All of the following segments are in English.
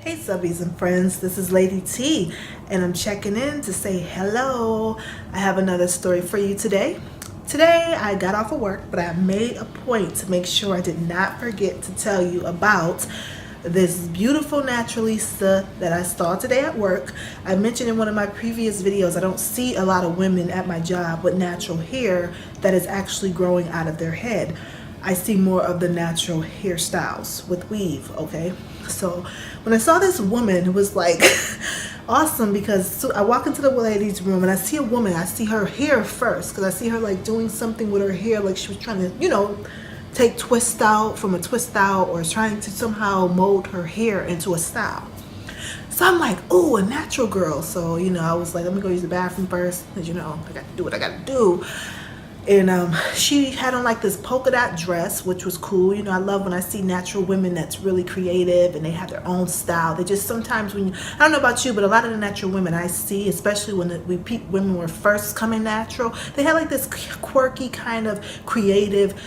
Hey subbies and friends, this is Lady T and I'm checking in to say hello. I have another story for you today. Today I got off of work, but I made a point to make sure I did not forget to tell you about this beautiful naturalista that I saw today at work. I mentioned in one of my previous videos I don't see a lot of women at my job with natural hair that is actually growing out of their head. I see more of the natural hairstyles with weave, okay? So when I saw this woman, it was like awesome because I walk into the lady's room and I see a woman. I see her hair first because I see her like doing something with her hair, like she was trying to, take twist out from a twist out or trying to somehow mold her hair into a style. So I'm like, oh, a natural girl. So, I was like, let me go use the bathroom first because, I got to do what I got to do. And she had on like this polka dot dress, which was cool. I love when I see natural women that's really creative and they have their own style. They just sometimes I don't know about you, but a lot of the natural women I see, especially when women were first coming natural, they had like this quirky kind of creative,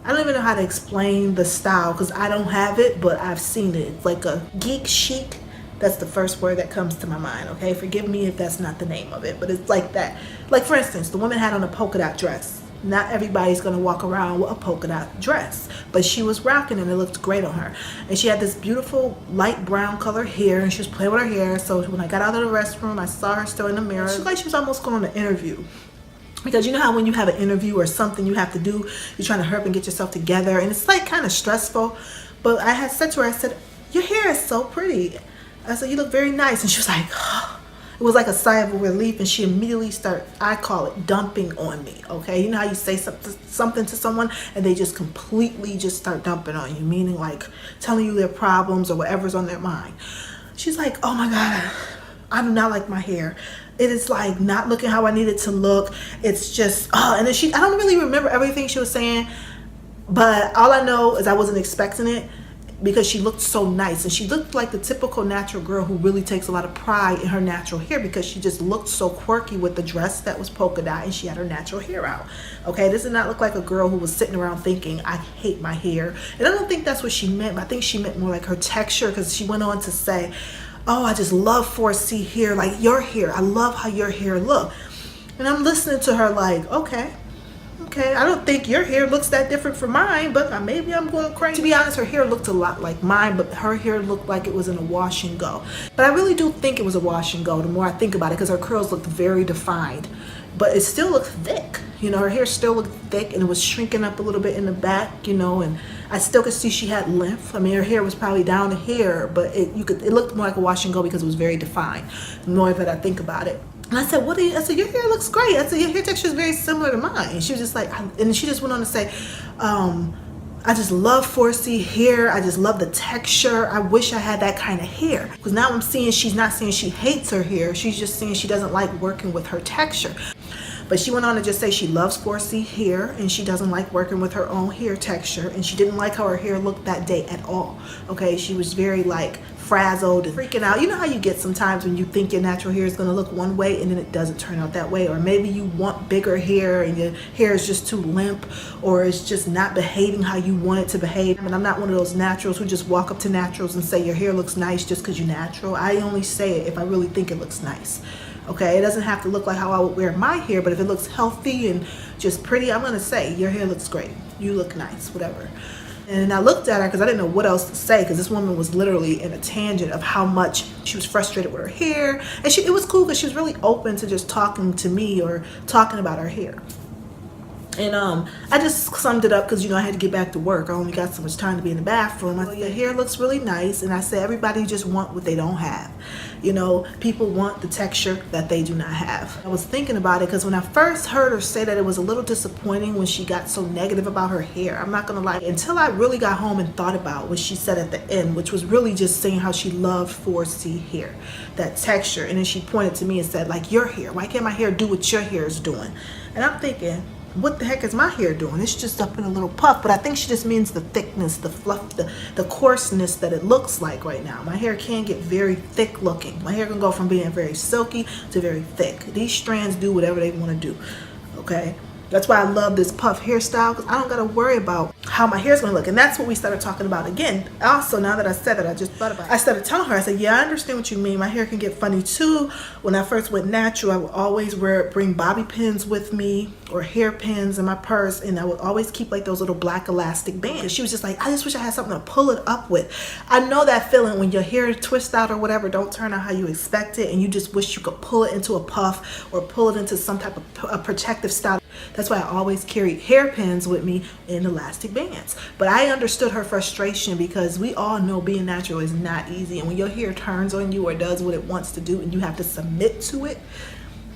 I don't even know how to explain the style because I don't have it, but I've seen it. It's like a geek chic. That's the first word that comes to my mind, okay? Forgive me if that's not the name of it, but it's like that. Like, for instance, the woman had on a polka dot dress. Not everybody's going to walk around with a polka dot dress, but she was rocking and it looked great on her. And she had this beautiful light brown color hair and she was playing with her hair. So when I got out of the restroom, I saw her still in the mirror. She looked like she was almost going on an interview. Because you know how when you have an interview or something you have to do, you're trying to hurry up and get yourself together and it's like kind of stressful. But I had said to her, I said, your hair is so pretty. I said, you look very nice. And she was like, oh. It was like a sigh of relief. And she immediately started, I call it dumping on me. Okay. You know how you say something to someone and they just completely just start dumping on you, meaning like telling you their problems or whatever's on their mind. She's like, oh my God, I do not like my hair. It is like not looking how I need it to look. It's just, and then I don't really remember everything she was saying, but all I know is I wasn't expecting it because she looked so nice and she looked like the typical natural girl who really takes a lot of pride in her natural hair because she just looked so quirky with the dress that was polka dot and she had her natural hair out. Okay, this did not look like a girl who was sitting around thinking, I hate my hair. And I don't think that's what she meant, but I think she meant more like her texture because she went on to say, oh, I just love 4C hair, like your hair. I love how your hair look. And I'm listening to her like, okay, I don't think your hair looks that different from mine, but maybe I'm going crazy. To be honest, her hair looked a lot like mine, but her hair looked like it was in a wash and go. But I really do think it was a wash and go the more I think about it because her curls looked very defined, but it still looked thick. Her hair still looked thick and it was shrinking up a little bit in the back, and I still could see she had length. I mean, her hair was probably down to here, but it looked more like a wash and go because it was very defined, the more that I think about it. And I said, I said, your hair looks great. I said, your hair texture is very similar to mine. And she was just like, and she just went on to say, I just love 4C hair. I just love the texture. I wish I had that kind of hair. Because now I'm seeing she's not saying she hates her hair. She's just saying she doesn't like working with her texture. But she went on to just say she loves 4C hair and she doesn't like working with her own hair texture and she didn't like how her hair looked that day at all. Okay, she was very like frazzled and freaking out. You know how you get sometimes when you think your natural hair is going to look one way and then it doesn't turn out that way, or maybe you want bigger hair and your hair is just too limp or it's just not behaving how you want it to behave. And I'm not one of those naturals who just walk up to naturals and say your hair looks nice just because you're natural. I only say it if I really think it looks nice. Okay, it doesn't have to look like how I would wear my hair, but if it looks healthy and just pretty, I'm going to say your hair looks great. You look nice, whatever. And I looked at her because I didn't know what else to say because this woman was literally in a tangent of how much she was frustrated with her hair. And it was cool because she was really open to just talking to me or talking about her hair. And I just summed it up because, I had to get back to work. I only got so much time to be in the bathroom. I said, your hair looks really nice. And I said, everybody just want what they don't have. People want the texture that they do not have. I was thinking about it because when I first heard her say that, it was a little disappointing when she got so negative about her hair. I'm not going to lie. Until I really got home and thought about what she said at the end, which was really just saying how she loved 4C hair, that texture. And then she pointed to me and said, like, your hair. Why can't my hair do what your hair is doing? And I'm thinking, what the heck is my hair doing? It's just up in a little puff, but I think she just means the thickness, the fluff, the coarseness that it looks like right now. My hair can get very thick looking. My hair can go from being very silky to very thick. These strands do whatever they want to do, okay? That's why I love this puff hairstyle, because I don't gotta worry about how my hair's gonna look. And that's what we started talking about again. Also, now that I said that, I just thought about it. I started telling her, I said, yeah, I understand what you mean. My hair can get funny too. When I first went natural, I would always bring bobby pins with me or hairpins in my purse, and I would always keep like those little black elastic bands. She was just like, I just wish I had something to pull it up with. I know that feeling when your hair twists out or whatever, don't turn out how you expect it, and you just wish you could pull it into a puff or pull it into some type of a protective style. That's why I always carried hairpins with me in elastic bands. But I understood her frustration, because we all know being natural is not easy. And when your hair turns on you or does what it wants to do and you have to submit to it,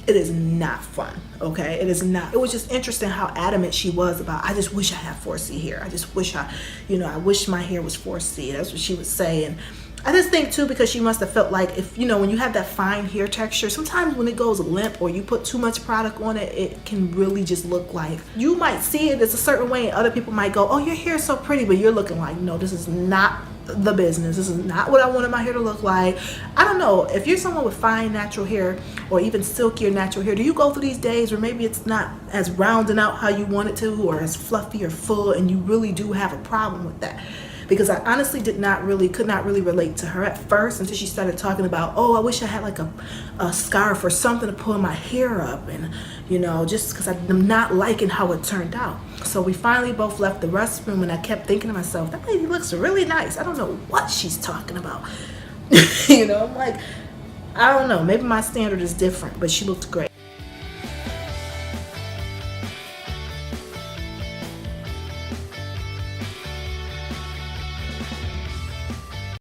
it is not fun, okay? It is not. It was just interesting how adamant she was about, I just wish I had 4C hair. I just wish I wish my hair was 4C. That's what she would say. And I just think too, because she must have felt like, if when you have that fine hair texture, sometimes when it goes limp or you put too much product on it, it can really just look like, you might see it as a certain way and other people might go, oh, your hair is so pretty, but you're looking like, no, this is not the business. This is not what I wanted my hair to look like. I don't know, if you're someone with fine natural hair or even silkier natural hair, do you go through these days where maybe it's not as rounding out how you want it to, or as fluffy or full, and you really do have a problem with that? Because I honestly could not really relate to her at first, until she started talking about, oh, I wish I had like a scarf or something to pull my hair up, and just because I'm not liking how it turned out. So we finally both left the restroom, and I kept thinking to myself, that lady looks really nice. I don't know what she's talking about. I'm like, I don't know, maybe my standard is different, but she looked great.